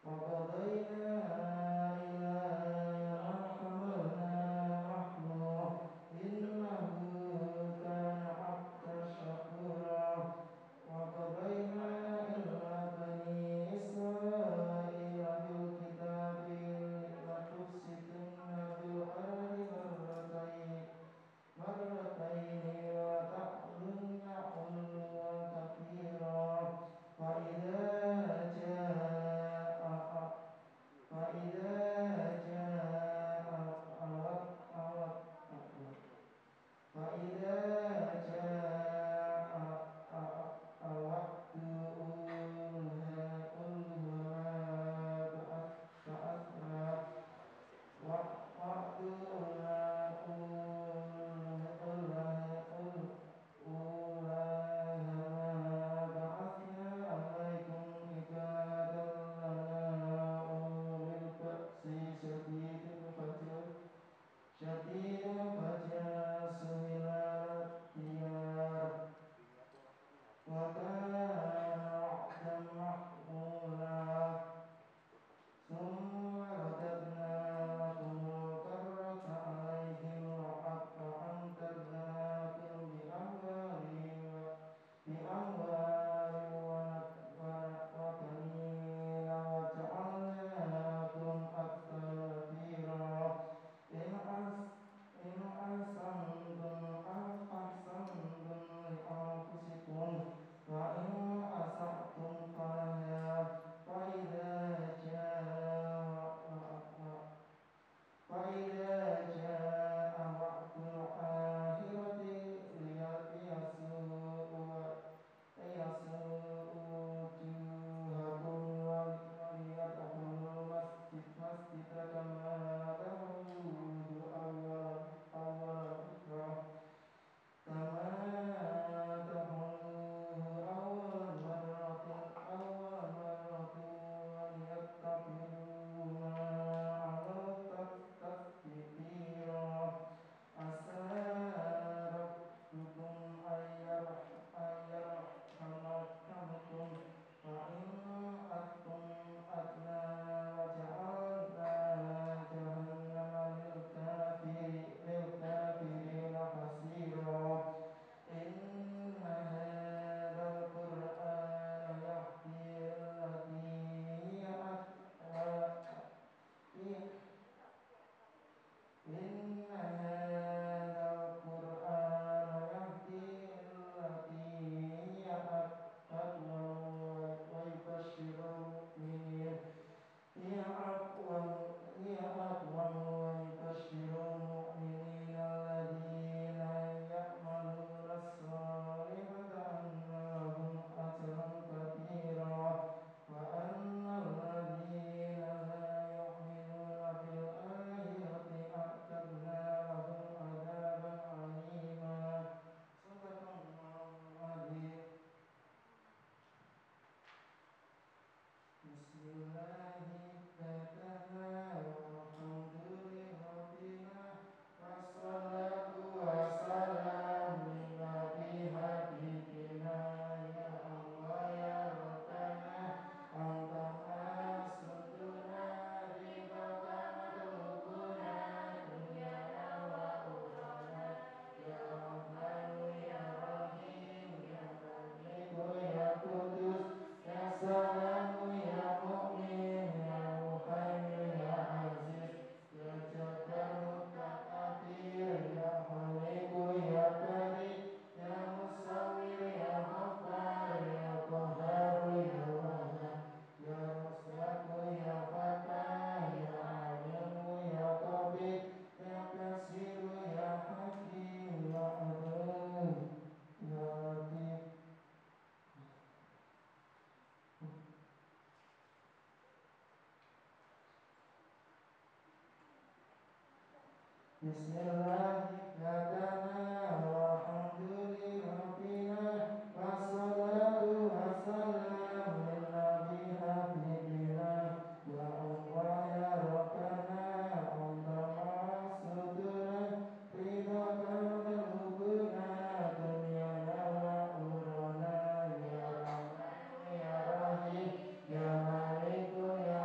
وقضينا إلى ما حملنا محمول إنه كان عبدا شكورا وقضينا إلى بني إسرائيل بالكتاب لتفسدن في الأرض مرتين وتعلن علوا كبيرا فإذا جاء وقت أولاهما بعثنا عليكم عبادا لنا أولي البأس شديد فجاسوا إلى الديار وكان وعدا مفعولا ثم رددنا لكم الكرة عليهم وأمددناكم بأموال وبنين وجعلناكم أكثر نفيرا إن أحسنتم لأنفسكم وإن أسأتم فلها فإذا جاء وقت الآخرة ليسوءوا وجوهكم وليدخلوا المسجد كما دخلوه أول مرة وليتبعوا ما علوا تتبيرا عسى ربكم أن يرحمكم وإن أتم أدنى وجعلنا جهنم للكافرين حصيرا إن هذا القرآن يهدي للتي هي أقوم إن هذا القرآن يهدي للتي هي أقوم ويبشر المؤمنين الذين يعملون الصالحات أن لهم أجرا كبيرا وأن الذين لا يؤمنون بالآخرة أعتدنا لهم عذابا أليما صدق الله العظيم. بسم الله بدأنا والحمد لربنا والصلاة والسلام لنبي حبيبنا يا الله يا ربنا أنت مقصودنا رضاك مطلوبنا دنيانا وأخرانا يا رحمن يا رحيم يا ملك يا قدوس يا سلام يا مؤمن يا مهيمن يا عزيز يا جبار متكبر يا خالق يا بارئ يا مصور يا غفار يا قهار يا وهاب يا رزاق يا فتاح يا عليم يا طبيب يا بصير يا حكيم يا عدل يا لطيف. Bismillahirrahmanirrahim. Alhamdulillahirabbil wassalatu wassalamu ala nabi habibina ya Allah ya Rabbana anta maqsuduna ridhaka qulubuna dunyana wa urana ya Rahman ya Rahim ya Malik ya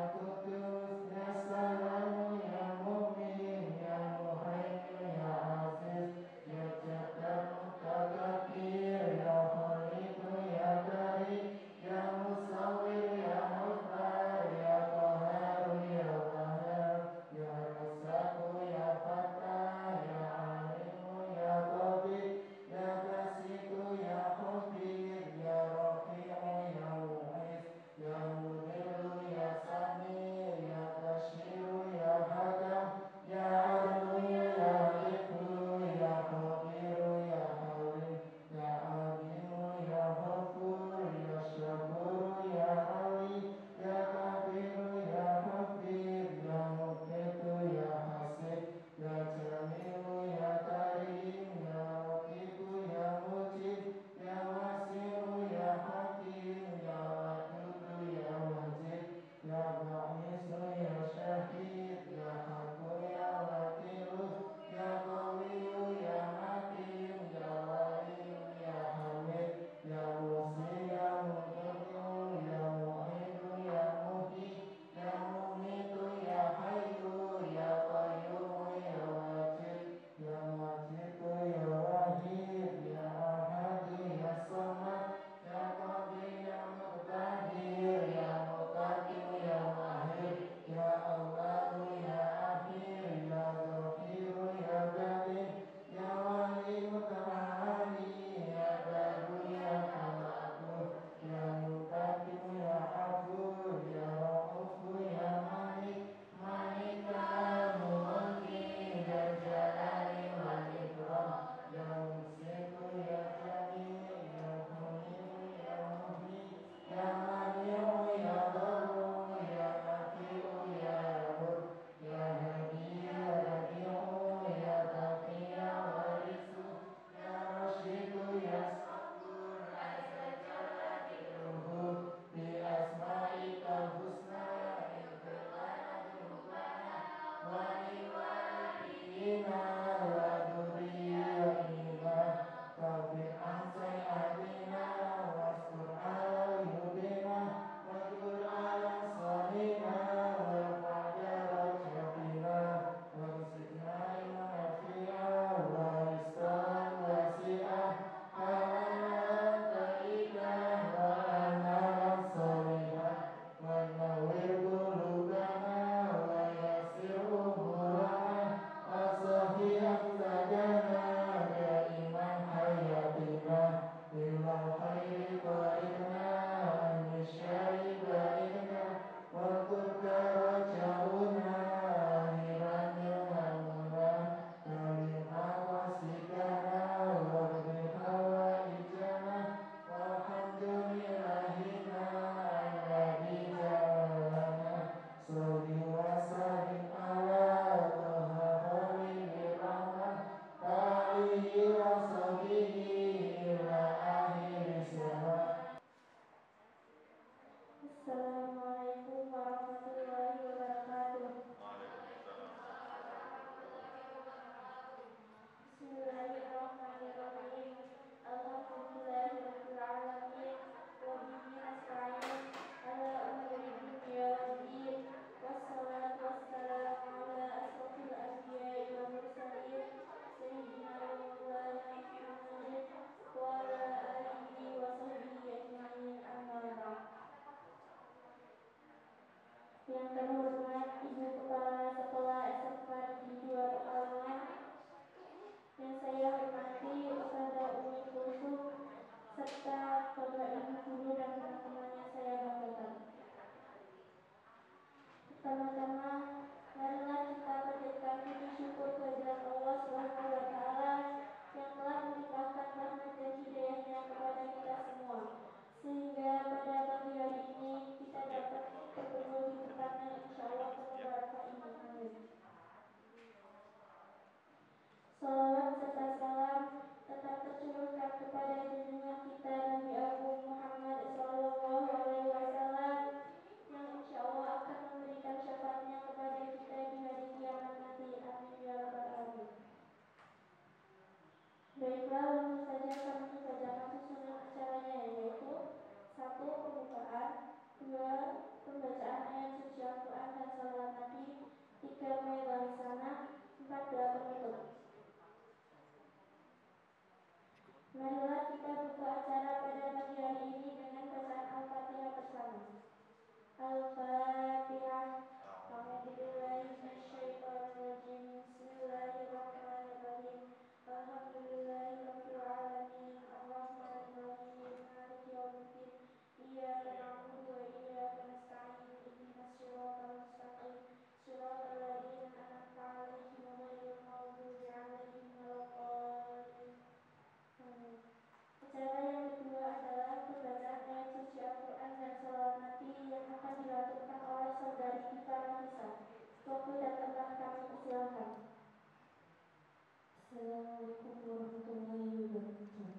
Yang terhormat Ibu Kepala Sekolah SMK Negeri 2 Pekalongan, yang saya hormati Ustazah Umi Kulsum, serta Bapak Ibu Guru dan teman-teman yang saya banggakan. Pertama-tama, marilah kita panjatkan puji syukur kehadirat Allah Subhanahu wa Ta'ala yang telah melimpahkan rahmat dan hidayahnya kepada kita semua, sehingga pada pagi hari ini kita dapat berkumpul di tempatnya insya Allah penuh barakah ini. Amin. Salawat serta salam tetap tercurahkan kepada junjungan kita Nabi Agung Muhammad Sallallahu Alaihi Wasallam, yang insya Allah akan memberikan syafaatnya kepada kita di hari kiamat nanti. Amin ya rabbal alamin. Baiklah, langsung saja kami bacakan susunan acaranya, yaitu 1. Pembukaan, 2. Pembacaan ayat suci Al-Quran dan salawat Nabi, 3. Mailah sana, 4. Doa penutup. Marilah kita buka acara pada pagi hari ini dengan bacaan Al-Fatihah bersama. Al-Fatihah. A'udzubillahi minasyaitonirrajim. Bismillahirrahmanirrahim. Alhamdulillahirabbil alamin. Arrahmanirrahim. Maliki yaumiddin. Iyyaka na'budu wa iyyaka nasta'in. Ihdinas siratal mustaqim. Siratal ladzina an'amta 'alaihim ghairil maghdubi 'alaihim waladdallin. Amin. Acara yang kedua adalah pembacaan ayat suci Al-Quran dan salawat Nabi yang akan dilakukan oleh saudari Diva Nafisa. Waktu dan tempat kami persilahkan. Assalamualaikum warahmatullahi wabarakatuh.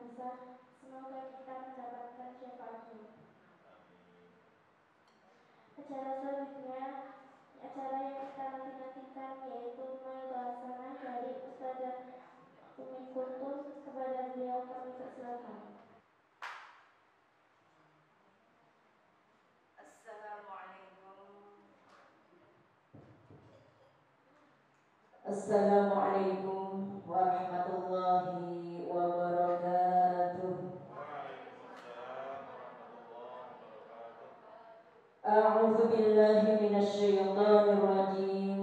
bisa. Semoga kita mendapatkan syafaatnya. Acara selanjutnya, acara yang kita nanti-nantikan yaitu Maidah Hasanah dari Ustazah Umi Kultum. Kepada beliau kami persilakan. Assalamualaikum warahmatullahi wabarakatuh. A'udzu billahi minasyaitonir rajim.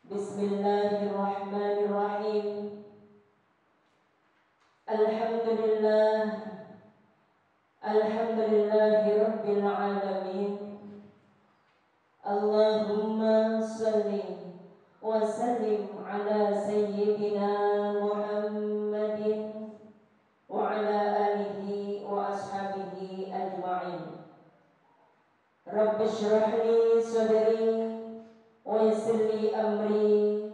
Bismillahirrahmanirrahim. Alhamdulillahi rabbil alamin. Allahumma shalli wa sallim ala sayyidina Muhammadin wa ala alihi wa ashabihi ajma'in. Rabbi shrah li sadri wa yassir li amri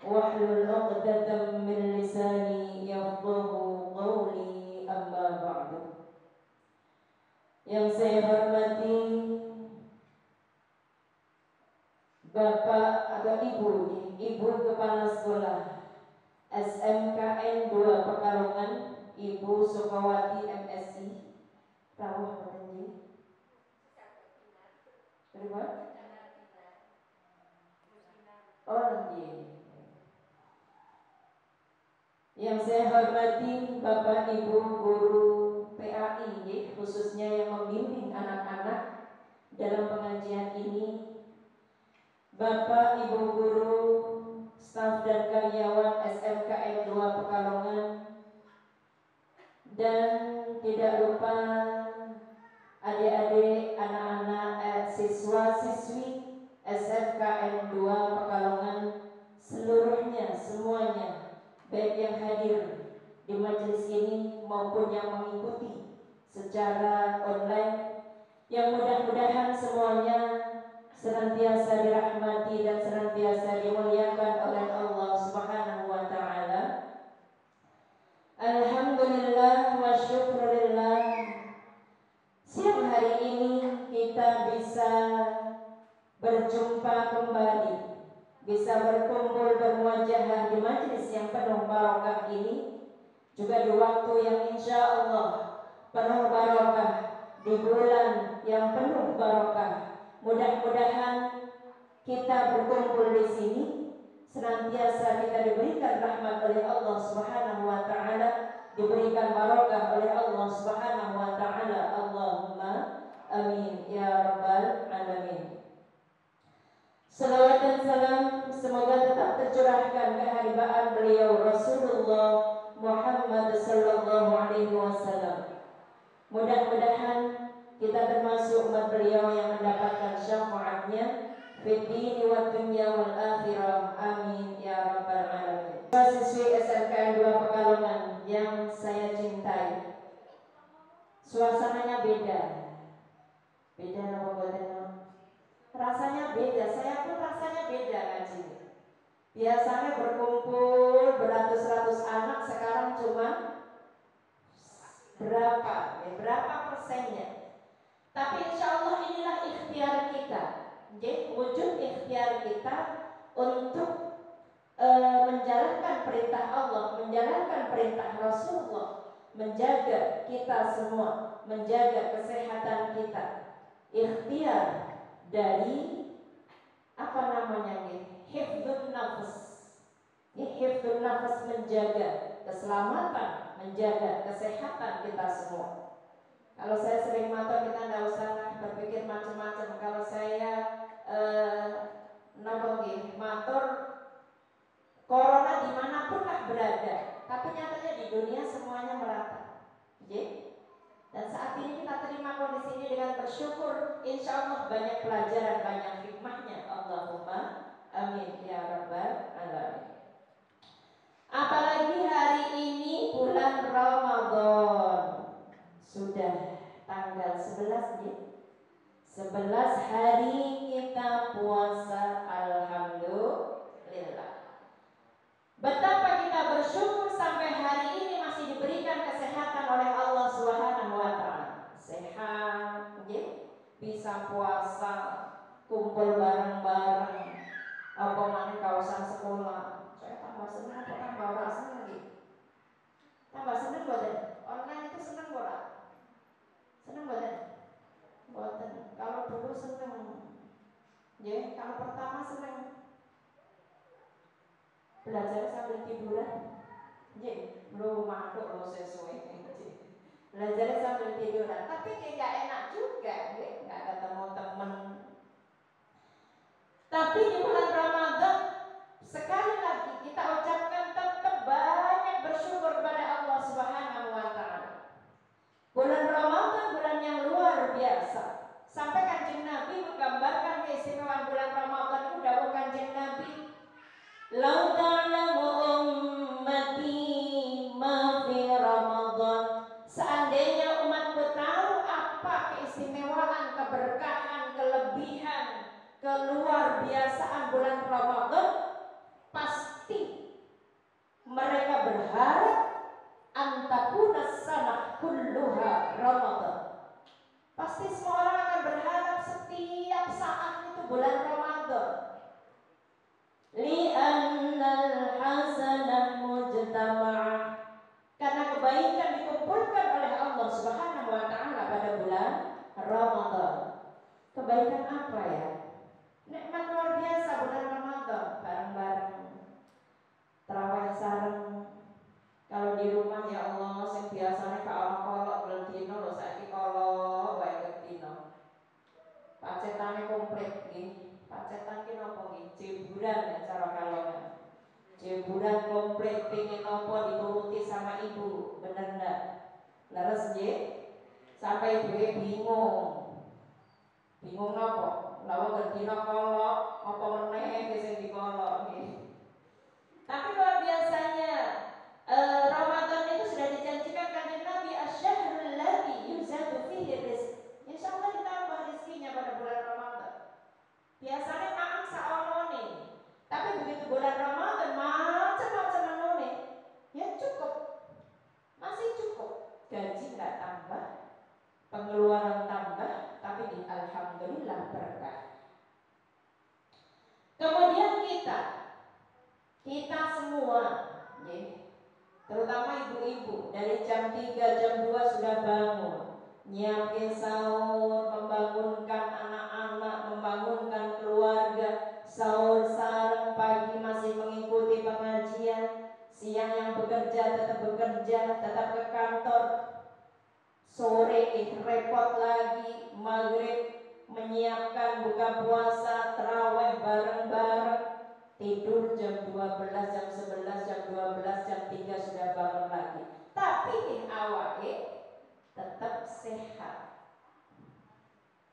wahlul 'uqdatam min lisani yafqahu qawli, amma ba'du. Yang saya hormati Bapak atau Ibu Kepala Sekolah SMKN 2 Pekalongan, Ibu Sukawati MSI. Rawuh boten Terima. Yang saya hormati Bapak Ibu guru PAI, khususnya yang membimbing anak-anak dalam pengajian ini, Bapak Ibu guru, staf dan karyawan SMKN 2 Pekalongan, dan tidak lupa adik-adik, anak-anak, siswa-siswi SMKN 2 Pekalongan seluruhnya, semuanya, baik yang hadir di majelis ini maupun yang mengikuti secara online, yang mudah-mudahan semuanya senantiasa dirahmati dan senantiasa dimuliakan oleh Allah Subhanahu wa taala. Alhamdulillah wa syukurillah, siang hari ini kita bisa berjumpa kembali, bisa berkumpul bermuajahah di majelis yang penuh barokah ini, juga di waktu yang insya Allah penuh barokah, di bulan yang penuh barokah. Mudah-mudahan kita berkumpul di sini senantiasa kita diberikan rahmat oleh Allah Subhanahu wa taala, diberikan barokah oleh Allah Subhanahu wa taala. Allahumma amin ya rabbal alamin. Salawat dan salam semoga tetap tercurahkan keharibaan beliau Rasulullah Muhammad sallallahu alaihi wasallam. Mudah-mudahan kita termasuk umat beliau yang mendapatkan syafaatnya fid dini wad dunya wal akhirah. Amin ya rabbal alamin. Siswi SMKN 2 Pekalongan yang saya cintai, suasananya beda apa buatnya? Rasanya beda, saya pun rasanya beda ngaji. Biasanya berkumpul beratus-ratus anak, sekarang cuma berapa persennya? Tapi insya Allah inilah ikhtiar kita, wujud ikhtiar kita untuk menjalankan perintah Allah, menjalankan perintah Rasulullah, menjaga kita semua, menjaga kesehatan kita. Ikhtiar dari hifdzun nafas. Hifdzun nafas, menjaga keselamatan, menjaga kesehatan kita semua. Kalau saya sering motor, kita nggak usah berpikir macam-macam. Kalau saya motor, corona dimanapun lah berada, tapi nyatanya di dunia semuanya merata. Dan saat ini kita terima kondisi ini dengan bersyukur. Insya Allah banyak pelajaran, banyak hikmahnya. Allahumma amin ya rabbal alamin. Apalagi hari ini bulan Ramadan, sudah tanggal 11 nih. 11 hari kita puasa, alhamdulillah. Betapa kita bersyukur sampai hari ini masih diberikan kesehatan oleh Allah Subhanahu wa taala. Sehat, bisa puasa, kumpul bareng-bareng. Apa maneh kawasan sekolah. Saya tambah senang apa tambah ora seneng iki? Tambah seneng boten? Online itu seneng ora? Seneng boten? Boten. Kalau dulu seneng. Kalau pertama seneng belajar sambil tiduran. Belum mantuk lo sesuai. Belajar sambil tiduran, tapi kayak enak juga, nggak ketemu temen. Tapi di bulan Ramadan sekali lagi kita ucapkan tetap banyak bersyukur kepada Allah Subhanahu wa taala. Bulan Ramadan bulan yang luar biasa. Sampai Kanjeng Nabi menggambarkan keistimewaan bulan Ramadan itu dawuh Kanjeng Nabi, "Lau ta'lamu ummati ma fi Ramadan." Seandainya umatku tahu apa keistimewaan, keberkahan, kelebihan, keluar biasaan bulan Ramadan, pasti mereka berharap antakuna sanah kulluha Ramadan. Pasti semua orang akan berharap setiap saat itu bulan Ramadan. Li'annal hasanah mujtama'ah, karena kebaikan dikumpulkan oleh Allah Subhanahu wa taala pada bulan Ramadan. Kebaikan apa ya? Nikmat luar biasa bulan Ramadan, bareng-bareng tarawih sareng. Kalau di rumah ya Allah sing biasane gak kolok gledino lho saiki kolok wae gledino. Pacetane komplit nggih. Pacetan ki napa nggih? Jeburan ya cara kalongan. Jeburan komplit pengen nopo dituruti sama ibu, bener ndak? Leres nggih? Sampai ibuke bingung nopo? Lawa gerdina kolok, apa meneh sing dikolok nggih. Tapi luar biasanya Ramadan itu sudah dijanjikan Kanjeng Nabi asy-syahrul ladzi yuzadu fihi rizq. Insyaallah ditambah rezekinya pada bulan Ramadan. Biasanya makan saonone. Tapi begitu bulan Ramadan macam-macam menune, ya cukup, masih cukup. Gaji nggak tambah, pengeluaran tambah, tapi di alhamdulillah berkah. Kemudian kita semua, terutama ibu-ibu dari jam 3, jam 2 sudah bangun, nyiapin sahur, membangunkan anak-anak, membangunkan keluarga. Sahur sareng, pagi masih mengikuti pengajian, siang yang bekerja tetap bekerja, tetap ke kantor, sore repot lagi, maghrib menyiapkan buka puasa, tarawih bareng-bareng, tidur jam 12, jam 11, jam 12, jam 3 sudah bangun lagi. Tapi awake tetap sehat.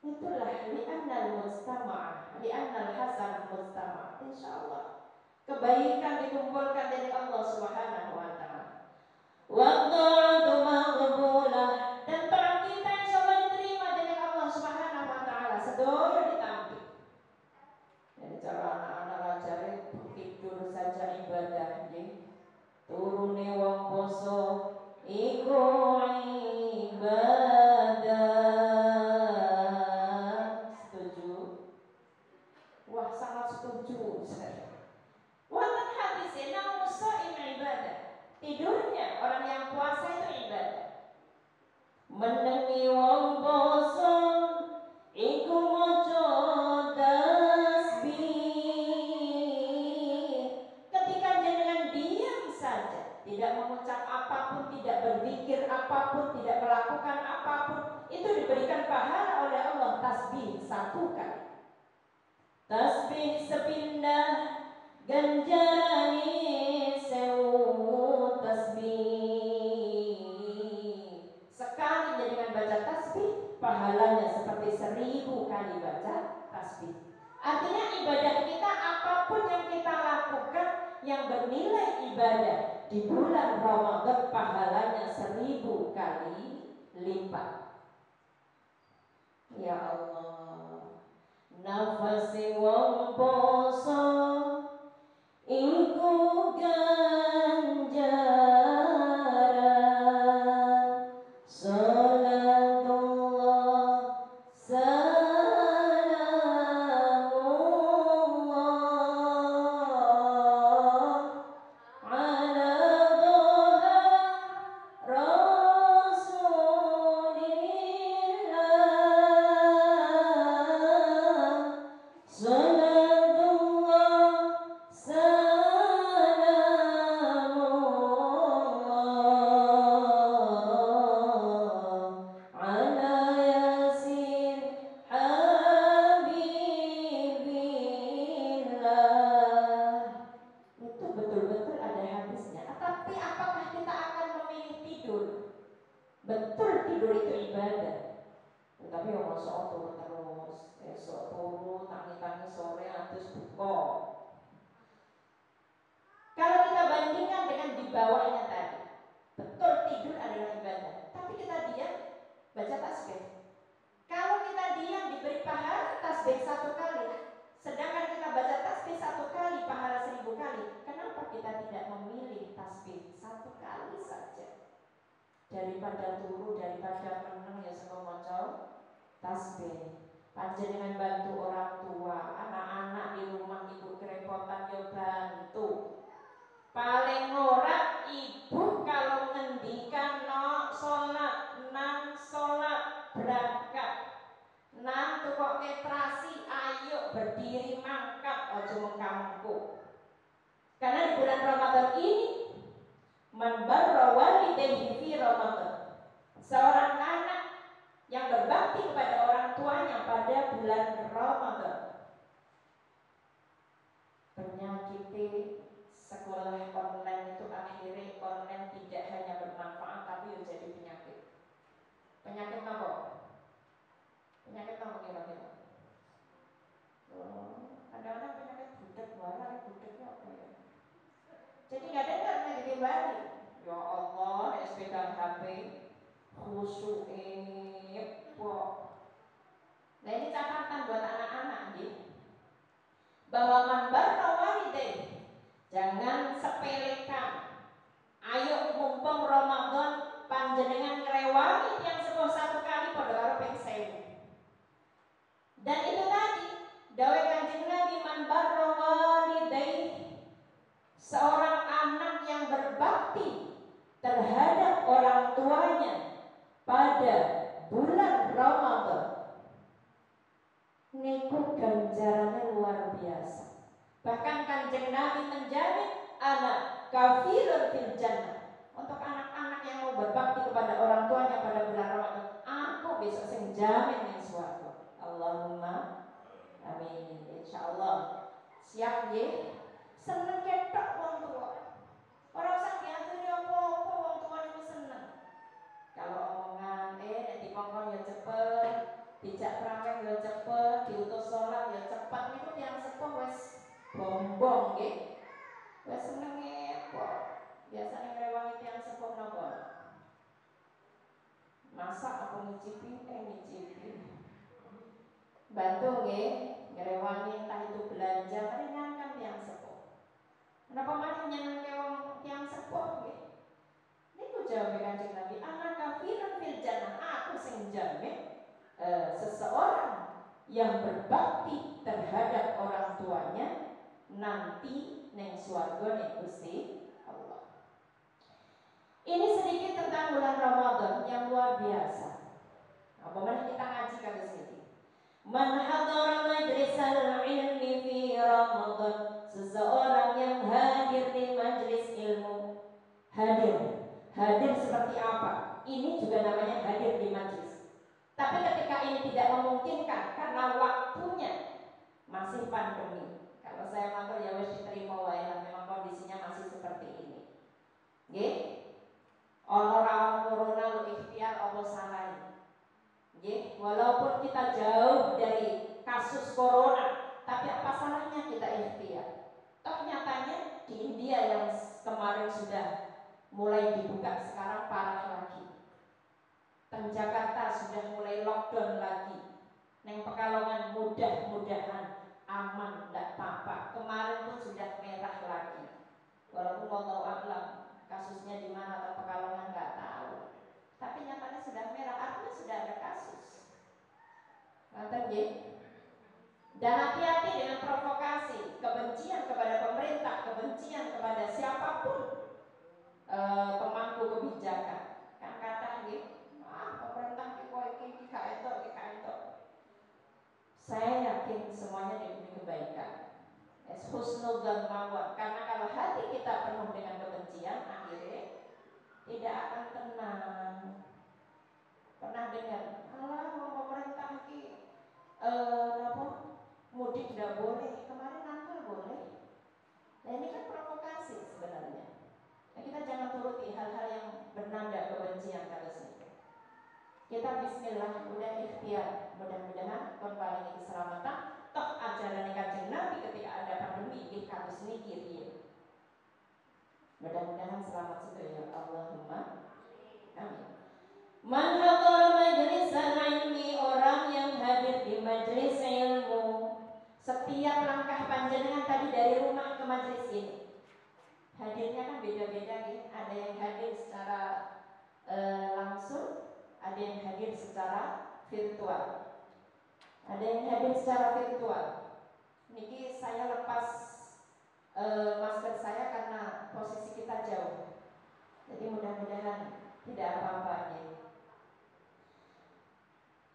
Itulah li'annal mujtama'ah, li'annal hasanah mujtama'ah. Insyaallah kebaikan dikumpulkan dari Allah Subhanahu wa taala. Wa ta'atu maqbulah, dan taat kita insyaallah diterima dari Allah Subhanahu wa taala. Sedoyo ditampi. Jadi cara anak-anak ngajari tidur saja ibadah nggih. Turune wong poso iku ibadah. Wonten hadis naum shaim ibadah. Tidurnya orang yang puasa itu ibadah. Menengi wong poso iku maca tasbih. Ketika jenengan diam saja, tidak mengucap apapun, tidak berzikir apapun, tidak melakukan apapun, itu diberikan pahala oleh Allah tasbih 1 kali. Tasbih sepindah ganjarane sewu tasbih. Sekali dengan baca tasbih, pahalanya seperti 1000 kali baca tasbih. Artinya ibadah kita, apapun yang kita lakukan yang bernilai ibadah di bulan Ramadan, pahalanya 1000 kali lipat. Ya Allah, nafasi wong poso iku ganjaran Betul tidur itu ibadah. Tapi yang masuk turun terus, esok turun, tangi-tangi sore terus buka. Kalau kita bandingkan dengan di bawahnya tadi, betul tidur adalah ibadah, tapi kita diam baca tasbih. Kalau kita diam diberi pahala tasbih 1 kali, sedangkan kita baca tasbih 1 kali pahala 1000 kali. Kenapa kita tidak memilih tasbih 1 kali saja? Daripada turu, daripada menang ya sama macam tasbih. Panjenengan bantu orang tua, anak-anak di rumah ibu kerepotan ya bantu. Paling ora ibu kalau ngendikan no sholat, nang sholat berangkat, nang tukok ketrasi, ayo berdiri mangkat, ojo mengkamku. Karena di bulan Ramadan ini man barra walidayhi fi Ramadan, seorang anak yang berbakti kepada orang tuanya pada bulan Ramadan, penyakit sekolah online itu akhirnya online tidak hanya bermanfaat tapi jadi penyakit. Penyakit apa? Penyakit apa kira-kira? Kadang-kadang penyakit budak, walau budaknya apa ya? Jadi nggak dengar penyakit balik. Ya Allah, pegang HP, khusyuk kok. Nah ini catatan buat anak-anak nih, bahwa man barra walidayhi, jangan sepelekan. Ayo mumpung Ramadan panjenengan ngrewangi yang sepuh 1 kali pada karo ping 1000. Dan itu tadi dawuh Kanjeng Nabi, man barra walidayhi, seorang anak yang berbakti terhadap orang tuanya pada bulan Ramadan, niku ganjarannya luar biasa. Bahkan Kanjeng Nabi menjamin anak kafirun fil jannah, untuk anak-anak yang mau berbakti kepada orang tuanya pada bulan Ramadan, aku besok sing jamin ning swarga. Allahumma amin. Insyaallah. Siap nggih? Seneng ketok wong tua. Ora usah diaturi apa-apa, wong tua niku seneng. Kalau omongan nek dikongkon ya cepet, dijak traweh ya cepet, diutus sholat ya cepet, niku tiyang sepuh wis bombong nggih. Wis seneng kok. Biasane ngrewangi tiyang sepuh napa? Masak apa ngicipi? Ngicipi. Bantu nggih, ngrewangi entah itu belanja, meringankan tiyang sepuh. Kenapa malah nyenengke wong tiyang sepuh nggih? Niku jawab Kanjeng Nabi, anak kafirun fil jannah, aku sing jamin seseorang yang berbakti terhadap orang tuanya nanti neng swarga ning Gusti Allah. Ini sedikit tentang bulan Ramadan yang luar biasa. Apa mana kita ngaji kali sini? Man hadara majlisal ilmi fi Ramadan, seseorang yang hadir di majelis ilmu. Hadir seperti apa? Ini juga namanya hadir di majelis. Tapi ketika ini tidak memungkinkan karena waktunya masih pandemi. Kalau saya matur ya wis diterima wae lah, memang kondisinya masih seperti ini. Nggih? Ono ra corona lu ikhtiar apa salah? Nggih, walaupun kita jauh dari kasus corona, tapi apa salahnya kita ikhtiar? Toh nyatanya di India yang kemarin sudah mulai dibuka sekarang parah lagi. Teng Jakarta sudah mulai lockdown lagi. Neng Pekalongan mudah-mudahan aman, tidak apa-apa. Kemarin pun sudah merah lagi. Walaupun wallahu a'lam kasusnya di mana atau Pekalongan nggak tahu. Tapi nyatanya sudah merah, artinya sudah ada kasus. Ngoten nggih. Dan hati-hati dengan provokasi, kebencian kepada pemerintah, kebencian kepada siapapun pemangku kebijakan. Kan kata nggih, pemerintah iki gak entuk. Saya yakin semuanya demi kebaikan. Husnul dzan mawon. Karena kalau hati kita penuh dengan kebencian, akhirnya tidak akan tenang. Pernah dengar, alah pemerintah iki mudik tidak boleh, kemarin nampil boleh. Nah ini kan provokasi sebenarnya. Nah, kita jangan turuti hal-hal yang bernada kebencian kalau sini. Kita bismillah, udah ikhtiar. Mudah-mudahan kon paling keselamatan. Toh ajaran Kanjeng Nabi ketika ada pandemi nggih kados niki riyen. Mudah-mudahan selamat sedaya. Allahumma amin. Man hadara majlisan ilmi, orang yang hadir di majelis ilmu. Setiap langkah panjenengan tadi dari rumah ke majelis ini, hadirnya kan beda-beda nih. Ada yang hadir secara langsung, ada yang hadir secara virtual. Ada yang hadir secara virtual. Niki saya lepas masker saya karena posisi kita jauh. Jadi mudah-mudahan tidak apa-apa ya.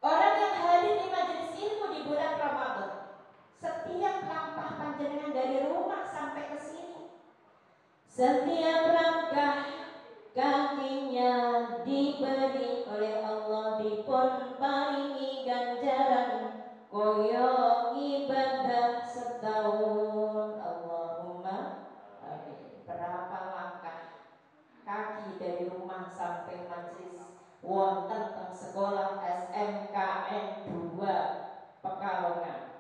Orang yang hadir di majelis ilmu di bulan Ramadan, setiap langkah panjenengan dari rumah sampai ke sini, setiap langkah kakinya diberi oleh Allah, dipun paringi ganjaran koyo ibadah setahun. Allahumma amin. Berapa langkah kaki dari rumah sampai majelis wonten teng sekolah SMKN 2 Pekalongan?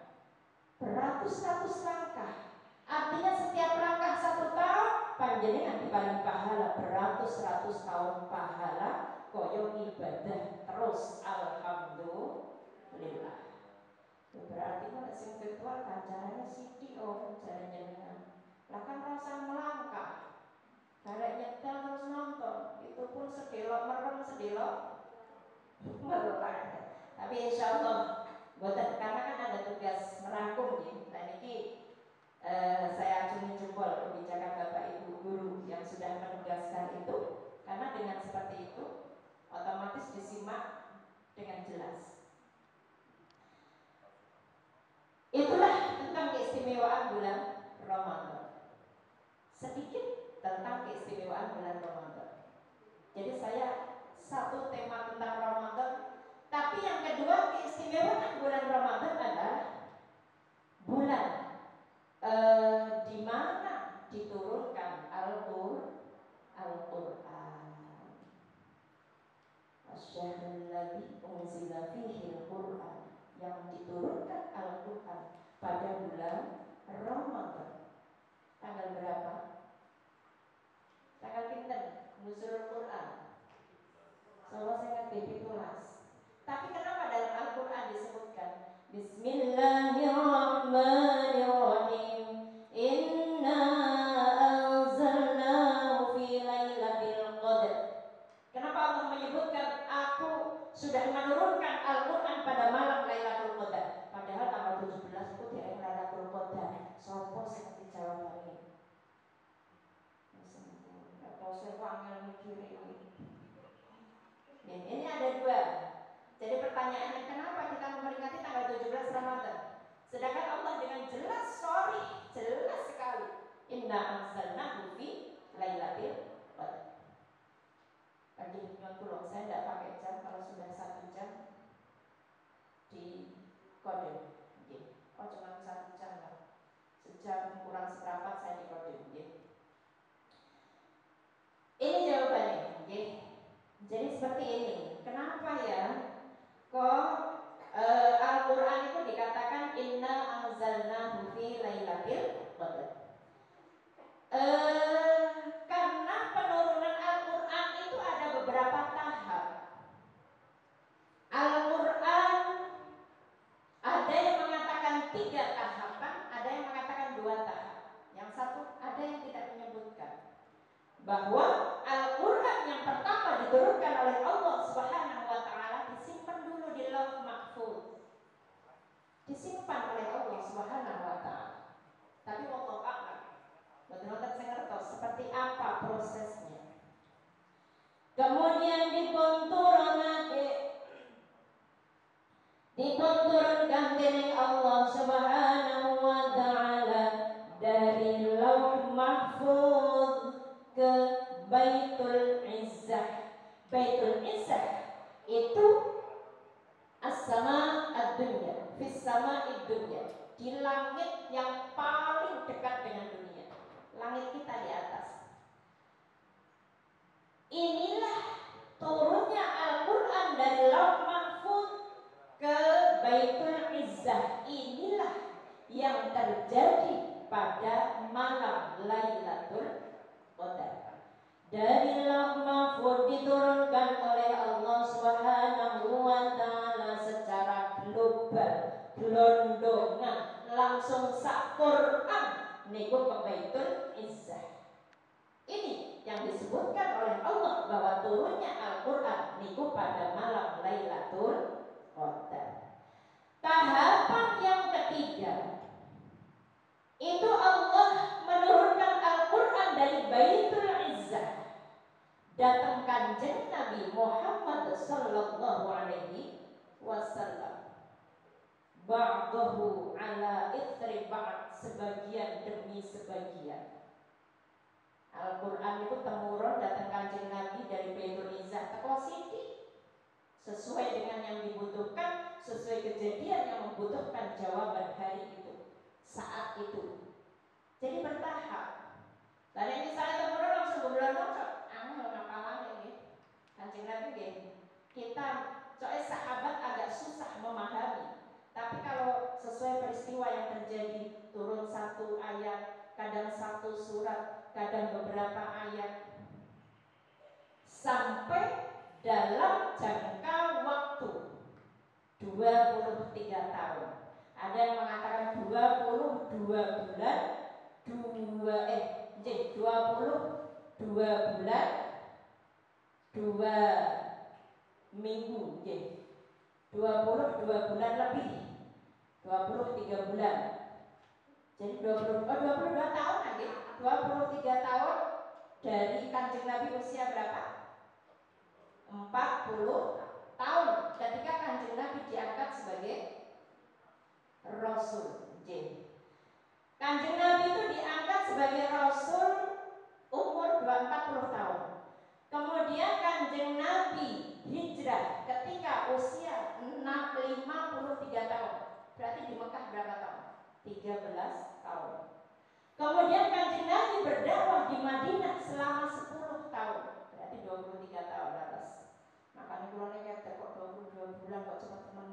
Beratus-ratus langkah. Artinya setiap langkah 1 tahun panjenengan diparing pahala beratus-ratus tahun pahala koyo ibadah terus. Alhamdulillah. Berarti kalau sing virtual ganjarannya sithik jenengan. Lah kan rasa melangkah. Kalau nyetel terus nonton, itu pun sedelok merem sedelok merem. Tapi insya Allah boten, karena kan ada tugas merangkum ya. Nah ini saya acungi jempol kebijakan Bapak Ibu guru yang sudah menugaskan itu, karena dengan seperti itu otomatis disimak dengan jelas. Itulah tentang keistimewaan bulan Ramadan. Sedikit tentang keistimewaan bulan Ramadan. Jadi saya satu tema tentang Ramadan, tapi yang kedua keistimewaan bulan Ramadan adalah bulan di mana diturunkan Al-Qur'an. Asy-syahrul ladzi unzila fihi al-Qur'an, yang diturunkan Al-Qur'an pada bulan Ramadan. Tanggal berapa? Tanggal pinten nuzul Quran. Soalnya saya ingat baby tulas. Tapi kenapa dalam Al-Quran disebutkan Bismillahirrahmanirrahim, Inna anzalnahu fi lailatul qadar. Kenapa Allah menyebutkan aku sudah menurunkan Al-Quran pada malam Lailatul Qadar? Padahal tanggal 17 itu dia Lailatul Qadar. Sopo sing dijawab ini? Ini ada dua. Jadi pertanyaannya, kenapa kita memperingati tanggal 17 Ramadan? Sedangkan Allah dengan jelas, jelas sekali, Inna anzalnahu fi lailatul qadar. Aduh, saya tidak pakai jam, kalau sudah 1 jam di kode. Oh, cuma 1 jam lah. Sejam kurang seperempat saya di kode. Ini jawabannya. Jadi seperti ini. Kenapa ya kok Al-Quran itu dikatakan Inna anzalnahu fi lailatul qadar? Karena penurunan Al-Quran itu ada beberapa tahap. Al-Quran ada yang mengatakan 3 tahapan, ada yang mengatakan 2 tahap. Yang satu ada yang tidak menyebutkan bahwa Al-Quran yang pertama diturunkan oleh Allah Subhanahu wa Ta'ala disimpan dulu di Lauh Mahfuz, disimpan oleh Allah Subhanahu wa Ta'ala. Tapi wallahu a'lam, betul-betul saya ngertos seperti apa prosesnya. Kemudian dipunturunkan dening Allah Subhanahu wa Ta'ala dari Lauh Mahfuz ke Baitul Izzah. Baitul Izzah itu as-sama ad-dunya, fis sama'id dunya, di langit yang paling dekat dengan dunia. Langit kita di atas. Inilah turunnya Al-Quran dari Lauh Baitul Izzah inilah yang terjadi pada malam Lailatul Qadar. Dari Lauh Mahfuz diturunkan oleh Allah Subhanahu wa taala secara global, gelondongan, langsung sak Quran niku ke Baitul Izzah. Ini yang disebutkan oleh Allah bahwa turunnya Al-Qur'an niku pada malam Lailatul Qadar. Tahapan yang ketiga itu Allah menurunkan Al-Quran dari Baitul Izzah, datang Kanjeng Nabi Muhammad sallallahu alaihi wasallam, ba'dahu ala ithri ba'd, sebagian demi sebagian. Al-Quran itu temurun datang Kanjeng Nabi dari Baitul Izzah teko sithik, sesuai dengan yang dibutuhkan, sesuai kejadian yang membutuhkan jawaban hari itu, saat itu. Jadi bertahap. Tadi misalnya temurun langsung bulan angel ngapalan ini Kanjeng Nabi nggih. Kita soalnya sahabat agak susah memahami. Tapi kalau sesuai peristiwa yang terjadi, turun satu ayat, kadang satu surat, kadang beberapa ayat, sampai dalam jangka waktu 23 tahun. Ada yang mengatakan 22 bulan, 22 bulan, 2 minggu, 22 bulan lebih, 23 bulan. Jadi 22 tahun lagi, 23 tahun dari Kanjeng Nabi usia berapa? 40 tahun ketika Kanjeng Nabi diangkat sebagai Rasul. Kanjeng Nabi itu diangkat sebagai Rasul umur 40 tahun. Kemudian Kanjeng Nabi hijrah ketika usia 53 tahun. Berarti di Mekah berapa tahun? 13 tahun. Kemudian Kanjeng Nabi berdakwah di Madinah selama 10 tahun. Berarti 23 tahun atas. Makanya kalau nekat kok 22 bulan kok cepat temen.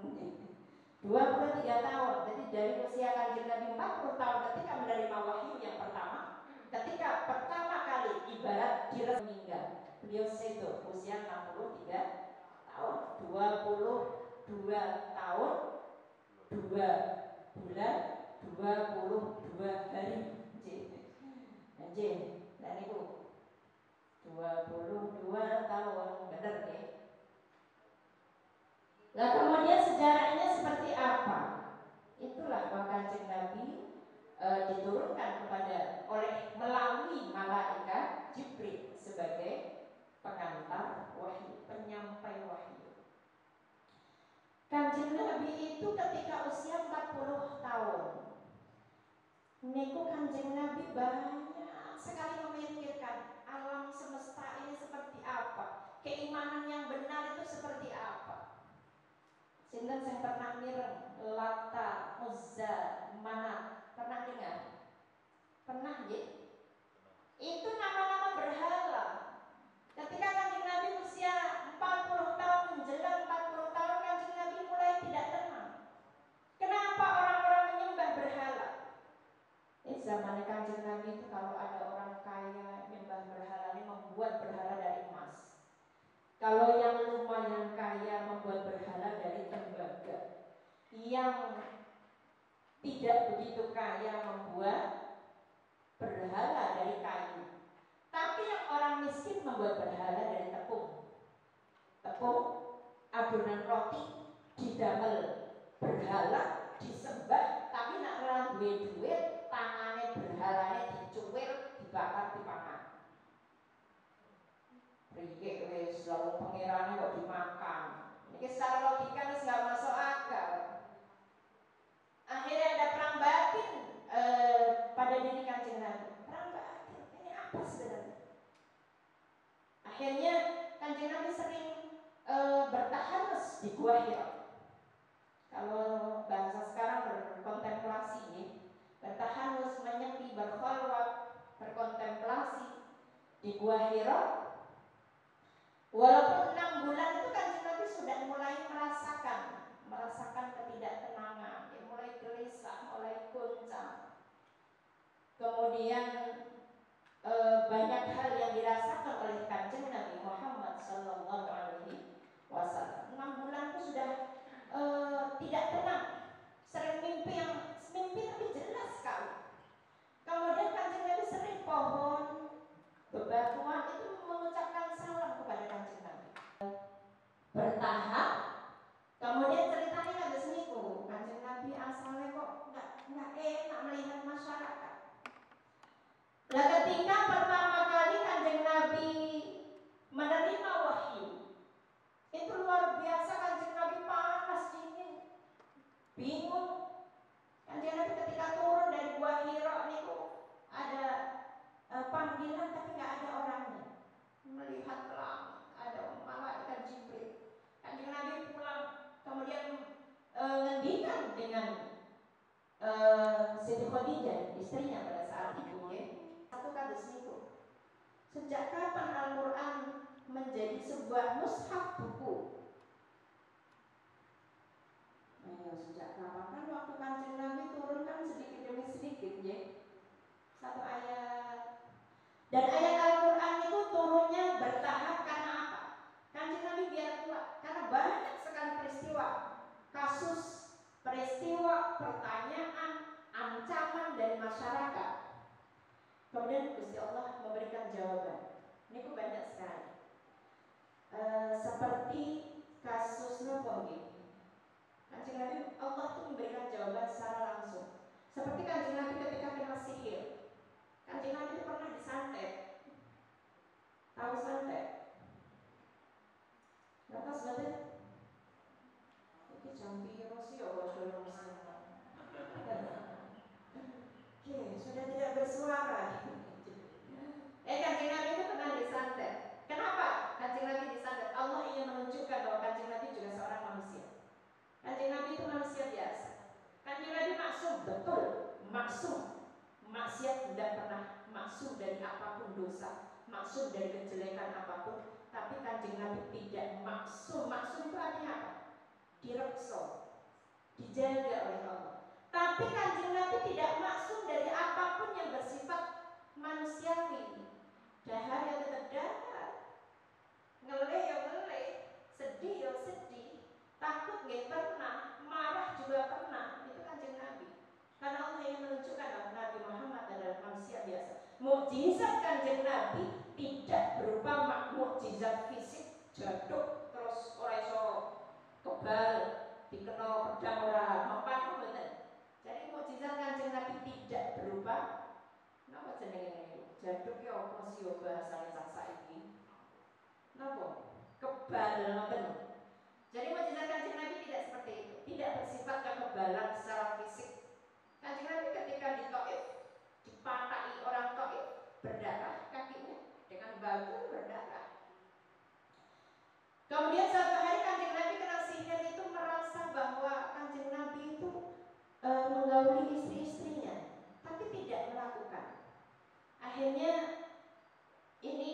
23 tahun. Jadi dari usia Kanjeng Nabi 40 tahun ketika menerima wahyu yang pertama, ketika pertama kali ibarat meninggal. Beliau itu usia 63 tahun, 22 tahun, 2 bulan, 22 hari. Dan itu 22 tahun, benar ya? Nah kemudian sejarahnya seperti apa? Itulah bahwa Kanjeng Nabi diturunkan kepada melalui malaikat Jibril sebagai pengantar wahyu, penyampai wahyu. Kanjeng Nabi itu ketika usia 40 tahun, niku Kanjeng Nabi banyak sekali memikirkan alam semesta ini seperti apa, keimanan yang benar itu seperti apa. Sinten sing pernah mireng Lata, Uzza, Manat, pernah dengar? Pernah ya? Itu nama-nama berhala. Ketika Kanjeng Nabi usia 40 tahun, menjelang 40 tahun, Kanjeng Nabi mulai tidak tenang. Kenapa orang-orang menyembah berhala? Zaman Kanjeng Nabi itu kalau ada orang kaya menyembah berhala, ini membuat berhala dari emas. Kalau yang lumayan kaya membuat berhala dari tembaga. Yang tidak begitu kaya membuat berhala dari kayu. Tapi yang orang miskin membuat berhala dari tepung. Tepung, adonan roti, didamel berhala, disembah. Tapi nak orang duit, tangannya berhalanya dicuwil, dibakar, dipangan. Rikik wis lalu pengirannya kok dimakan. Ini secara logika ini nggak masuk akal. Akhirnya ada perang batin pada diri Kanjeng Nabi. Perang batin ini apa sebenarnya? Akhirnya Kanjeng Nabi sering bertahanus di Gua Hira. Kalau bahasa sekarang berkontemplasi, bertahanus, menyepi, berkhalwat, berkontemplasi di Gua Hira. Walaupun 6 bulan itu Kanjeng Nabi sudah mulai merasakan tidak tenang, sering mimpi tapi jelas sekali. Kemudian Kanjeng Nabi sering pohon bebatuan itu mengucapkan salam kepada Kanjeng Nabi. Bertahap. Kemudian ceritanya kados niku, Kanjeng Nabi asalnya kok nggak enak melihat masyarakat. Nah, ketika pertama kali Kanjeng Nabi menerima wahyu, itu luar biasa. Kanjeng Nabi panas dingin, bingung. Kanjeng Nabi ketika turun dari Gua Hira niku ada panggilan tapi nggak ada orangnya. Melihat ke langit, ada malaikat Jibril. Kanjeng Nabi pulang, kemudian ngendikan dengan Siti Khadijah, istrinya pada saat itu, ya. Satu kados niku. Sejak kapan Al-Quran menjadi sebuah mushaf buku? Sejak kapan? Kan waktu Kanjeng Nabi turun kan sedikit demi sedikit, ya. Satu ayat. Dan ayat Al-Quran itu turunnya bertahap karena apa? Kanjeng Nabi biar kuat, karena banyak sekali peristiwa, kasus, peristiwa, pertanyaan, ancaman dari masyarakat. Kemudian Gusti Allah memberikan jawaban. Ini kok banyak sekali. Seperti kasus nopo nggih. Kanjeng Nabi, Allah itu memberikan jawaban secara langsung. Seperti Kanjeng Nabi ketika kena sihir. Kanjeng Nabi itu pernah disantet. Tahu santet? Ngertos mboten? Iki jam piro sih ya bos dulu Oke, sudah tidak bersuara. Kanjeng Nabi itu pernah disantet. Kenapa Kanjeng Nabi disantet? Allah ingin menunjukkan bahwa Kanjeng Nabi juga seorang manusia. Kanjeng Nabi itu manusia biasa. Kanjeng Nabi maksum, betul, maksum. Maksiat tidak pernah maksum dari apapun dosa, maksum dari kejelekan apapun. Tapi Kanjeng Nabi tidak maksum. Maksum itu artinya apa? Direkso, dijaga oleh Allah. Tapi Kanjeng Nabi tidak maksum dari apapun yang bersifat manusiawi. Dahar ya tetap dahar, ngeleh ya ngeleh, sedih ya sedih, takut nggak pernah, marah juga pernah. Itu Kanjeng Nabi. Karena Allah ingin menunjukkan bahwa Nabi Muhammad adalah manusia biasa. Mukjizat Kanjeng Nabi tidak berupa mukjizat fisik, jaduk terus ora iso kebal, dikena pedang ora mempan mboten. Jadi mukjizat Kanjeng Nabi tidak berupa napa jenenge jaduk ya apa sih bahasane sak saiki? Napa? Kebal ngoten. Jadi mukjizat Kanjeng Nabi tidak seperti itu, tidak bersifat kekebalan secara fisik. Kanjeng Nabi ketika di Taif dipataki orang Taif berdarah kakinya dengan batu berdarah. Kemudian suatu hari Kanjeng Nabi kena sihir itu merasa bahwa Kanjeng Nabi itu menggauli istri-istrinya, tapi tidak melakukan. Akhirnya ini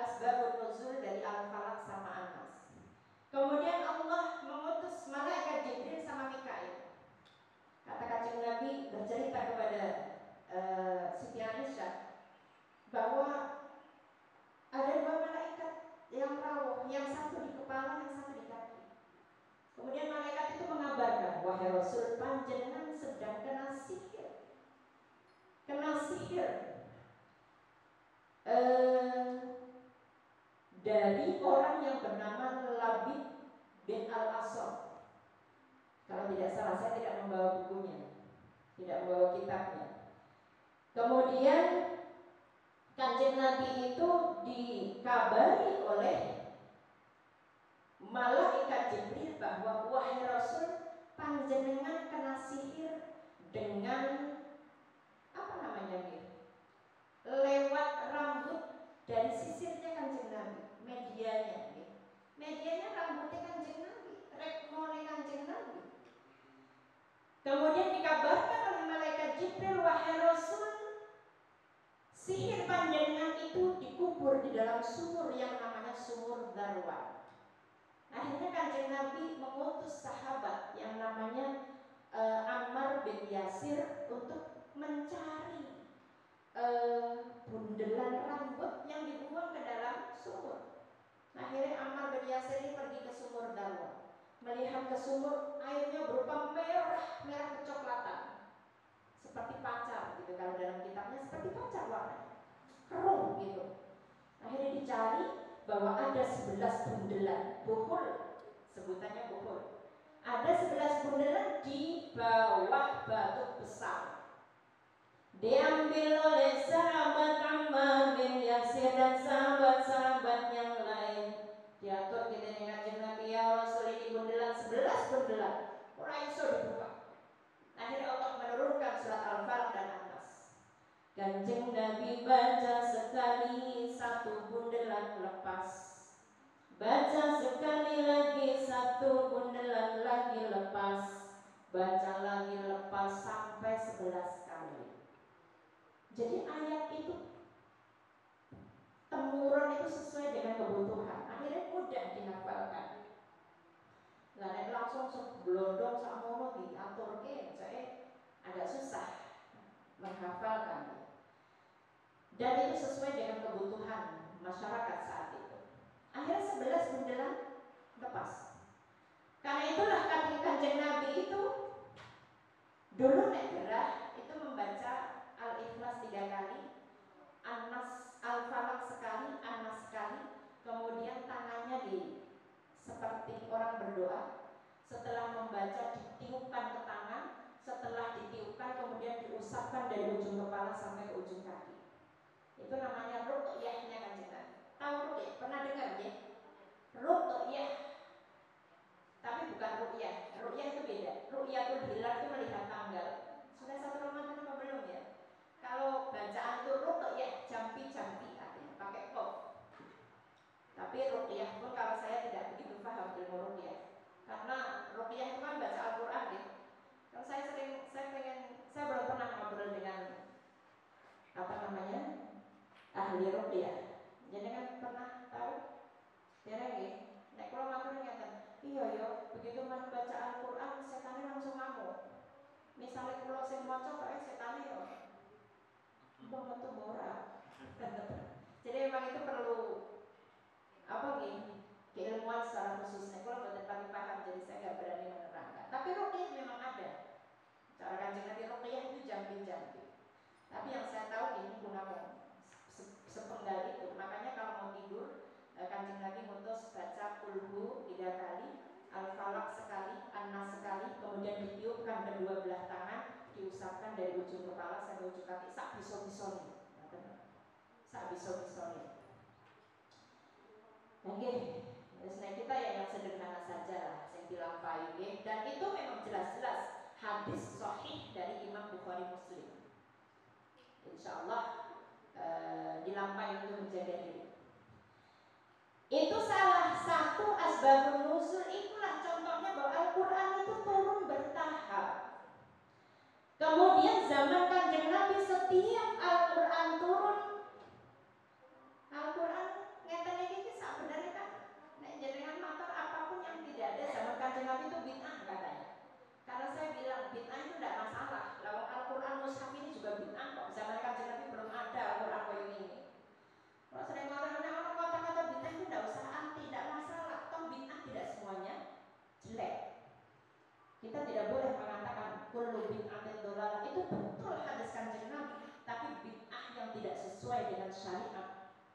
asbabun nuzul dari Al-Falaq sama An-Nas. Kemudian Allah mengutus malaikat Jibril sama Mikail. Kata Kanjeng Nabi bercerita kepada Siti Aisyah bahwa ada dua malaikat yang rawuh, yang satu di kepala, yang satu di kaki. Kemudian malaikat itu mengabarkan, wahai Rasul, panjenengan sedang kena sihir. Kena sihir dari orang yang bernama Labid bin Al-Asam. Kalau tidak salah, saya tidak membawa bukunya, tidak membawa kitabnya. Kemudian Kanjeng Nabi itu dikabari oleh malaikat Jibril bahwa wahai Rasul, panjenengan kena sihir dengan apa namanya gitu? Lewat rambut dari sisirnya Kanjeng Nabi, medianya gitu. Medianya rambutnya Kanjeng Nabi, rekmone Kanjeng Nabi. Kemudian dikabarkan oleh malaikat Jibril, wahai Rasul, sihir panjenengan itu dikubur di dalam sumur yang namanya sumur Darwan. Akhirnya Kanjeng Nabi mengutus sahabat yang namanya Ammar bin Yasir untuk mencari bundelan rambut yang dibuang ke dalam sumur. Akhirnya Ammar bin Yasir ini pergi ke sumur Darwan, melihat ke sumur, airnya berupa merah kecoklatan, seperti pacar gitu. Kalau dalam kitabnya seperti pacar warnanya, keruh gitu. Akhirnya dicari bahwa ada 11 bundelan buhul, sebutannya buhul. Ada 11 bundelan di bawah batu besar. Diambil oleh sahabat Ammar bin Yasir dan sahabat-sahabat yang lain. Diatur kita dengan Kanjeng Nabi, ya Rasul, ini bundelan 11 bundelan. Ora iso dibuka. Akhirnya Allah menurunkan surat Al-Falaq dan An-Nas. Kanjeng Nabi baca sekali, satu bundelan lepas. Baca sekali lagi, satu bundelan lagi lepas. Baca lagi lepas sampai 11 kali. Jadi ayat itu temurun itu sesuai dengan kebutuhan. Akhirnya mudah dihafalkan. Lalu langsung seblondong sakmono diaturke, saya agak susah menghafalkan. Dan itu sesuai dengan kebutuhan masyarakat saat itu. Akhirnya 11 bundelan lepas. Karena itulah Kanjeng Nabi itu dulu nek gerah itu membaca Al-Ikhlas 3 kali, An-Nas, Al-Falaq sekali, An-Nas sekali, kemudian tangannya seperti orang berdoa. Setelah membaca ditiupkan ke tangan, setelah ditiupkan kemudian diusapkan dari ujung kepala sampai ke ujung kaki. Itu namanya ruqyahnya Kanjeng Nabi. Tahu ruqyah? Pernah dengar ya? Ruqyah. Tapi bukan ruqyah. Ruqyah itu beda. Ruqyatul hilal itu melihat tanggal. Sudah 1 Ramadan apa belum ya? Kalau bacaan itu ruqyah, jampi-jampi artinya pakai qaf. Tapi ruqyah pun kalau saya tidak begitu paham ilmu ruqyah. Karena ruqyah itu kan baca Al-Qur'an gitu. Kalau saya belum pernah ngobrol dengan ahli ruqyah. Jadi kan pernah tahu? Dereng nek kula matur ngeten. Iya yo, begitu baca Al-Qur'an setane langsung ngamuk. Misalnya kula sing maca kok setane yo mbok metu ora. Jadi memang itu perlu keilmuan secara khusus. Nek kula boten paling paham jadi saya enggak berani menerangkan. Tapi ruqyah memang ada. Cara Kanjeng Nabi ruqyah itu jampi-jampi. Tapi yang saya tahu ini gunakan sepenggal itu. Makanya kalau mau tidur Kanjeng Nabi ngutus baca kulhu 3 kali, Al-Falaq sekali, An-Nas sekali, kemudian ditiupkan kedua belah tangan, diusapkan dari ujung kepala sampai ujung kaki sak biso-bisone. Sak biso-bisone. Oke, kita yang sederhana saja lah, yang dilampaui. Dan itu memang jelas-jelas hadis sahih dari Imam Bukhari Muslim. Insya Allah dilampaui untuk menjaga diri. Itu salah satu asbabun nuzul. Itulah contohnya bahwa Al-Quran itu turun bertahap. Kemudian zaman Kanjeng Nabi setiap Al-Quran turun, Al-Quran ngeten iki sebenarnya kan nek jenengan matur apapun yang tidak ada zaman Kanjeng Nabi itu bid'ah katanya. Karena saya bilang bid'ah itu tidak masalah. Lalu Al-Quran mushaf ini juga bid'ah kok. Zaman Kanjeng Nabi belum ada Al-Quran kayak ini. Kalau sering mengatakan orang kata-kata bid'ah itu tidak usah anti, tidak masalah. Toh bid'ah tidak semuanya jelek. Kita tidak boleh mengatakan kullu bid'atin dhalalah. Itu betul hadis Kanjeng Nabi, tapi bid'ah yang tidak sesuai dengan syariat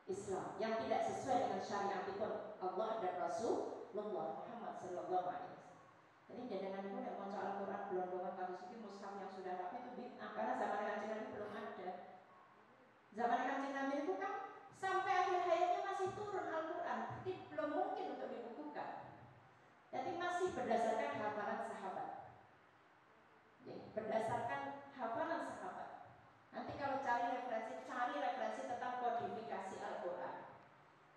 Islam, yang tidak sesuai dengan syariat pun Allah dan Rasulullah Muhammad sallallahu alaihi wasallam. Jadi jangan pun yang mau Al-Quran belum kasus ini mushaf yang sudah rapi itu bid'ah, karena zaman Kanjeng Nabi belum ada. Zaman Kanjeng Nabi itu kan sampai akhir hayatnya masih turun Al-Quran, jadi belum mungkin untuk dibukukan. Jadi masih berdasarkan hafalan sahabat. Berdasarkan hafalan sahabat. Nanti kalau cari referensi tentang kodifikasi Al-Quran,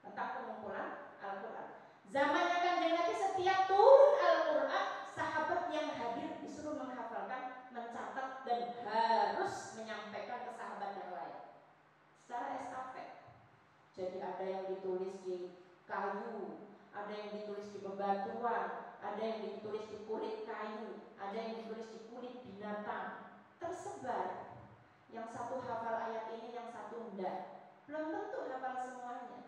tentang pengumpulan Al-Quran. Zamannya Kanjeng Nabi setiap turun Al-Quran, sahabat yang hadir disuruh menghafalkan, mencatat, dan harus menyampaikan ke sahabat yang lain secara estafet. Jadi ada yang ditulis di kayu, ada yang ditulis di bebatuan, ada yang ditulis di kulit kayu, ada yang ditulis di kulit binatang, tersebar. Yang satu hafal ayat ini, yang satu enggak. Belum tentu hafal semuanya.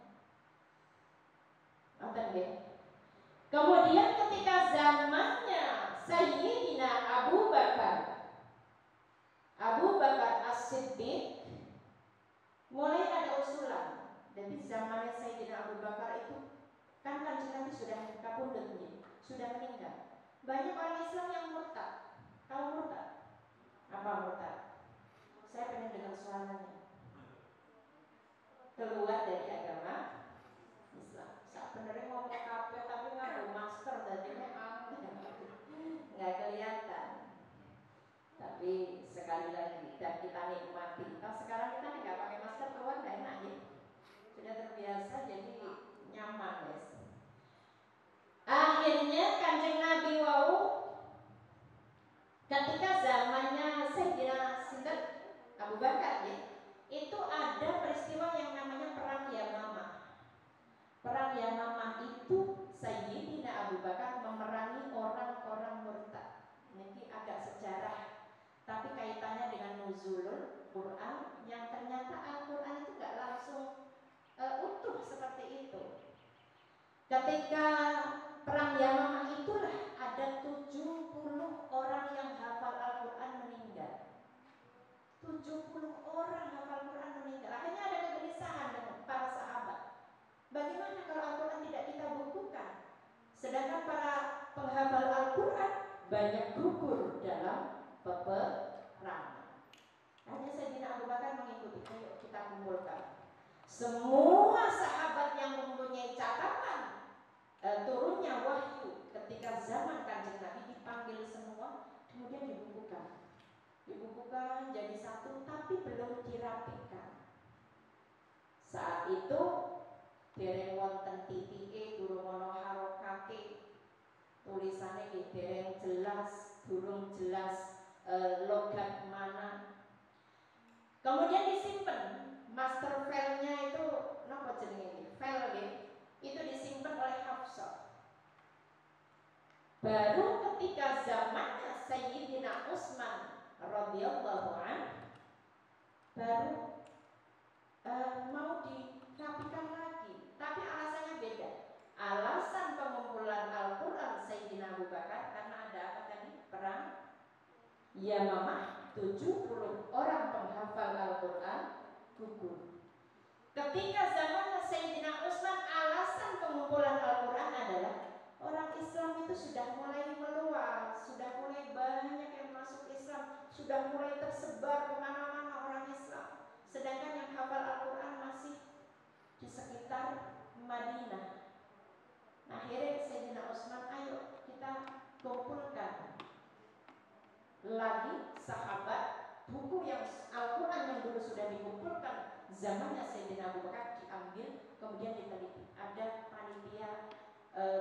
Kemudian ketika zamannya Sayyidina Abu Bakar As-Siddiq mulai ada usulan. Jadi zamannya Sayyidina Abu Bakar itu kan Kanjeng Nabi sudah kapundhut, sudah meninggal. Banyak orang Islam yang murtad. Tahu murtad? Apa murtad? Saya pengen dengar suaranya. Keluar dari agama Islam. Saat benernya ngomong kabeh tapi nganggo masker dadinya nggak kelihatan. Tapi sekali lagi dan kita nikmati. Kalau sekarang kita nggak pakai masker keluar nggak enak ya. Sudah terbiasa jadi nyaman guys. Akhirnya Kanjeng Nabi wau ketika zamannya Sayyidina Abu Bakar ya, itu ada peristiwa yang namanya Perang Yamamah. Perang Yamamah itu Sayyidina Abu Bakar memerangi orang-orang murtad. Ini agak sejarah, tapi kaitannya dengan nuzulul Quran yang ternyata Al-Quran itu gak langsung utuh seperti itu. Ketika Perang Yamamah itulah ada 70 orang yang hafal Al-Quran meninggal. 70 orang hafal Quran meninggal. Akhirnya ada kegelisahan dengan para sahabat. Bagaimana kalau Al-Quran tidak kita bukukan? Sedangkan para penghafal Al-Quran banyak gugur dalam peperangan. Akhirnya Sayyidina Abu Bakar mengikuti. Ayo kita kumpulkan semua sahabat yang mempunyai catatan turunnya wahyu ketika zaman Kanjeng Nabi, dipanggil semua, kemudian dibukukan jadi satu, tapi belum dirapikan. Saat itu dereng wonten titike, durung ana harokake, tulisannya dereng jelas, durung jelas logat mana. Kemudian disimpan, master file-nya itu napa jenenge? File itu disimpan oleh Hafsah. Baru ketika zamannya Sayyidina Utsman radhiyallahu anhu baru mau dirapikan lagi, tapi alasannya beda. Alasan pengumpulan Al-Quran Sayyidina Abu Bakar karena ada apa tadi? Perang Yamamah, 70 orang penghafal Al-Quran gugur. Ketika zaman Sayyidina Utsman, alasan pengumpulan Al-Quran adalah orang Islam itu sudah mulai meluas, sudah mulai banyak yang masuk Islam, sudah mulai tersebar kemana-mana orang Islam. Sedangkan yang hafal Al-Quran masih di sekitar Madinah. Nah, akhirnya Sayyidina Utsman, ayo kita kumpulkan lagi sahabat, buku yang Al-Quran yang dulu sudah dikumpulkan zamannya Sayyidina Abu Bakar diambil, kemudian diteliti. Ada panitia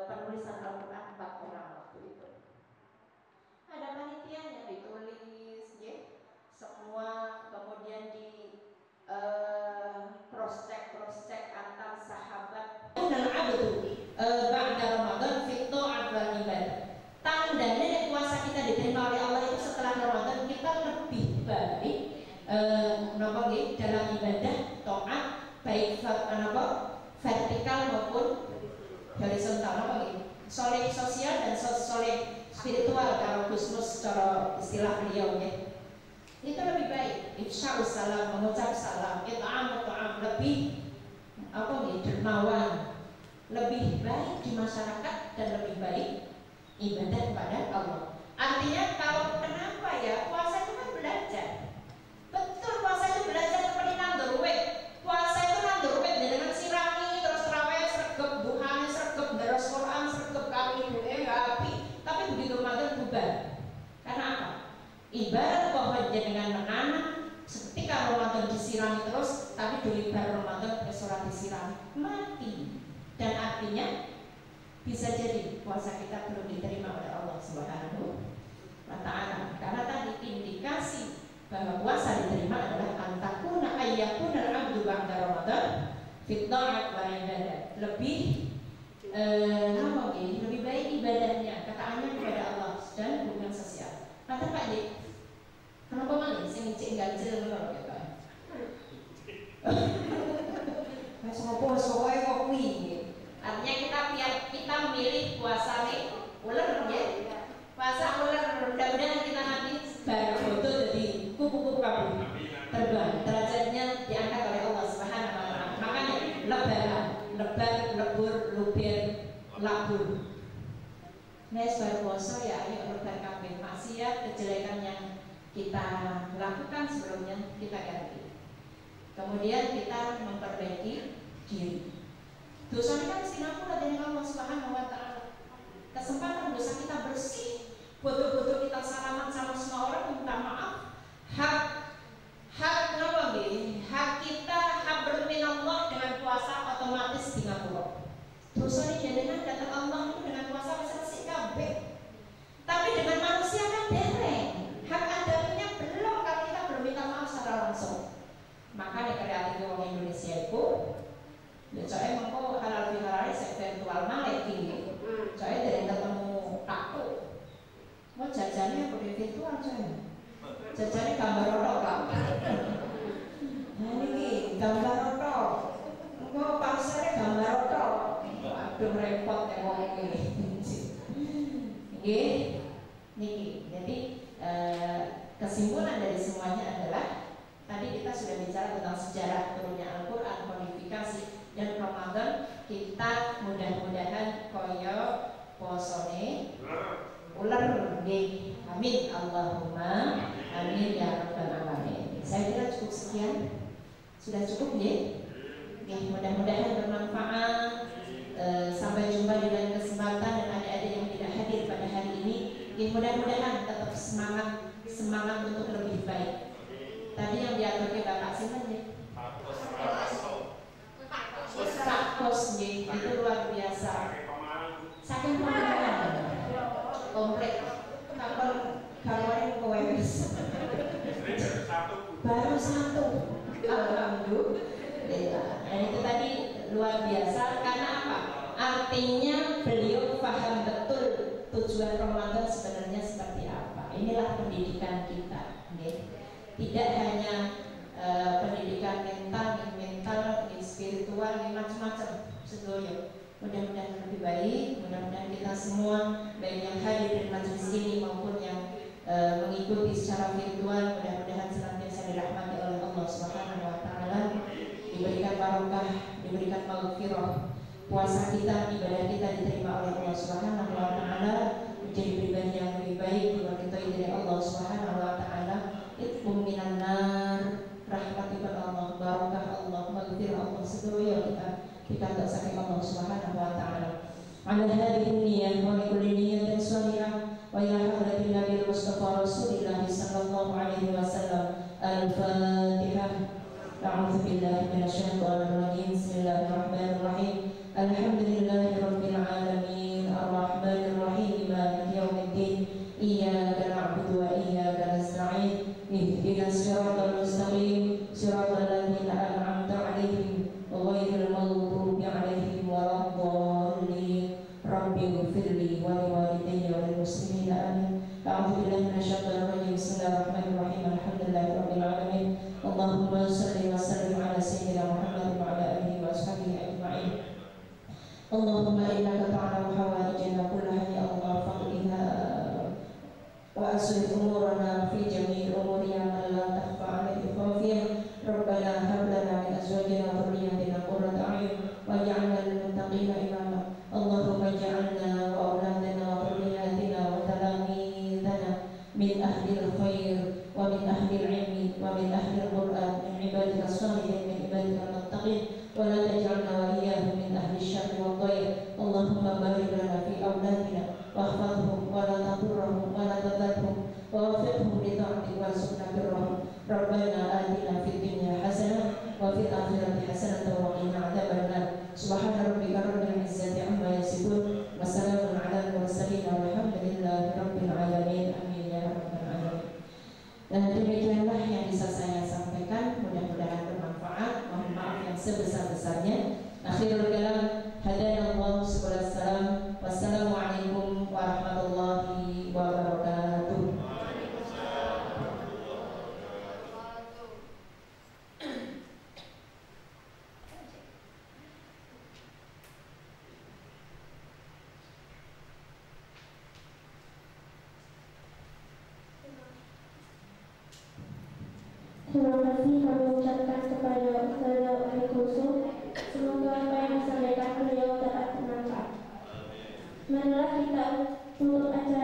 penulisan Al-Quran 4 orang waktu itu. Ada panitianya, ditulis ya, semua, kemudian di cross check antar sahabat. Dan abdu ba'da Ramadan fi ta'at wal ibadah. Tandanya puasa kita diterima oleh Allah itu setelah Ramadan kita lebih baik dalam ibadah taat, baik vertikal maupun horizontal, soleh sosial dan soleh spiritual kalau Gusmus cara istilah beliau ya. Itu lebih baik. Ifsya'us salam, mengucap salam, it'am lebih dermawan, lebih baik di masyarakat dan lebih baik ibadah kepada Allah. Artinya kalau kenapa ya puasa itu kan belajar. Betul, puasa itu belajar seperti nandur wet. Puasa itu nandur wet dengan sirami terus terawih sregep, duhane sregep, deres Quran sregep, kami api. Tapi begitu Ramadan bubar. Karena apa? Ibarat bahwa dengan menanam, ketika Ramadan disirami terus, tapi dulu Ramadan kesurat disirami mati. Dan artinya bisa jadi puasa kita belum diterima oleh Allah Subhanahu wa Ta'ala. Karena tadi indikasi bahwa puasa diterima adalah antakuna ayyakuna al-abdu ba'da Ramadan fit ta'at wa ibadah. Lebih lebih baik ibadahnya, ketaannya kepada Allah dan hubungan sosial. Kata Pak Dik, kenapa malah sing cek ganjel ngono ya Pak? Wes ngopo soe kok kuwi. Artinya kita memilih puasa nih ular ya. Puasa ular, mudah-mudahan kita nanti baru foto jadi kupu-kupu kabur terbang, derajatnya diangkat oleh Allah Subhanahu wa taala. Makanya lebaran, lebar, lebur, lubir, labur. Nes baru puasa ya, ayo lebar kabeh. Maksiat, kejelekan yang kita lakukan sebelumnya kita ganti. Kemudian kita memperbaiki diri. Dosa ini kan Singapura dari Allah Subhanahu wa taala. Kesempatan dosa kita bersih, bodoh-bodoh kita salaman sama semua orang, minta maaf. Hak kenapa nggih? Hak kita, hak berminallah dengan puasa otomatis di ngapura. Dosa ini jenengan datang Allah itu dengan puasa resesi kabeh. Tapi dengan manusia kan dereng. Hak adaminya belum kalau kita belum minta maaf secara langsung. Makanya kreatif orang Indonesia itu ya saya mau halal bihalal virtual malah tinggi. Saya dari ketemu aku mau jajannya pakai virtual saya. Jajannya gambar rotok lah. Nah ini gambar rotok. Mau pasarnya gambar rotok. Aduh repot ya mau ini. Niki. Jadi kesimpulan dari semuanya adalah tadi kita sudah bicara tentang sejarah turunnya Al-Quran, kodifikasi, dan Ramadan kita mudah-mudahan koyo posone ular nggih. Amin Allahumma amin ya rabbal alamin. Saya kira cukup sekian. Sudah cukup nggih? Mudah-mudahan bermanfaat. Sampai jumpa di lain kesempatan dan adik-adik yang tidak hadir pada hari ini. Mudah-mudahan tetap semangat untuk lebih baik. Tadi yang diatur ke Bapak Simen ya. Sakos itu luar biasa. Saking pemahaman komplek. Kalau kewes baru satu. Alhamdulillah. Dan itu tadi luar biasa. Karena apa? Artinya beliau paham betul tujuan Ramadan sebenarnya seperti apa. Inilah pendidikan kita. Tidak hanya pendidikan mental, spiritual, macam-macam sedoyo. Mudah-mudahan lebih baik. Mudah-mudahan kita semua, baik yang hadir di majelis ini maupun yang mengikuti secara virtual, mudah-mudahan senantiasa dirahmati oleh Allah Subhanahu wa taala, diberikan barokah, diberikan maghfirah. Puasa kita, ibadah kita diterima oleh Allah Subhanahu wa taala, menjadi pribadi yang lebih baik, diberkahi dari Allah Subhanahu wa taala. Itqum minan nar, rahmati Allah, barakah Allah, maghfirah Allah, sedoyo kita saking Allah Subhanahu wa taala. Ala hadhihi niyyah wa kulli niyyatin shalihah wa ila hadratin Nabi Mustafa Rasulillah sallallahu alaihi wasallam. Al-Fatihah. A'udzu billahi minasyaitonir rajim. Bismillahirrahmanirrahim. Alhamdulillahirabbil alamin. Arrahmanir rahim. Maliki yaumiddin. Iyyaka na'budu wa iyyaka nasta'in. Ihdinas siratal mustaqim. Siratal ladzina an'amta 'alaihim ghairil maghdubi 'alaihim waladdallin. Rabbi ighfirli wa liwalidayya wa lil muslimin amin. A'udzu billahi minasyaitonir rajim. Bismillahirrahmanirrahim. Alhamdulillahirabbil alamin. Allahumma shalli wa sallim ala sayyidina Muhammad wa ala alihi wa ashabihi ajma'in. Allahumma innaka ta'lamu hawaijana kullaha ya Allah faqdiha wa aslih umurana fi jami'i umurina la takhfa 'alaika khafiyah. Rabbana hab lana min azwajina wa dhurriyyatina qurrata a'yun waj'alna lil muttaqina imama. Allahumma ij'alna wa auladana wa dhurriyyatina wa talamidana min ahlil khair wa min ahlil ilmi wa min ahlil Qur'an min ibadika salihin min ibadika muttaqin wa la taj'alna wa iyyahum min ahli syarri wa dhair. Allahumma barik lana fi auladina wahfadhhum wa la tadurrahum wa la tadhurhum wa waffiqhum li ta'atik wa sunnah birrahum. Rabbana atina fid dunya hasanah wa fil akhirati hasanah wa qina adzabannar. Subhana rabbika rabbil izzati amma yasifun wa salamun 'alal mursalin walhamdulillahi rabbil alamin. Amin ya rabbal alamin. Dan demikianlah yang bisa saya sampaikan, mudah-mudahan bermanfaat. Mohon maaf yang sebesar-besarnya. Akhirul kalam, hadanallahu subhanahu wa ta'ala. Wassalamualaikum warahmatullahi wabarakatuh. Marilah kita tutup acara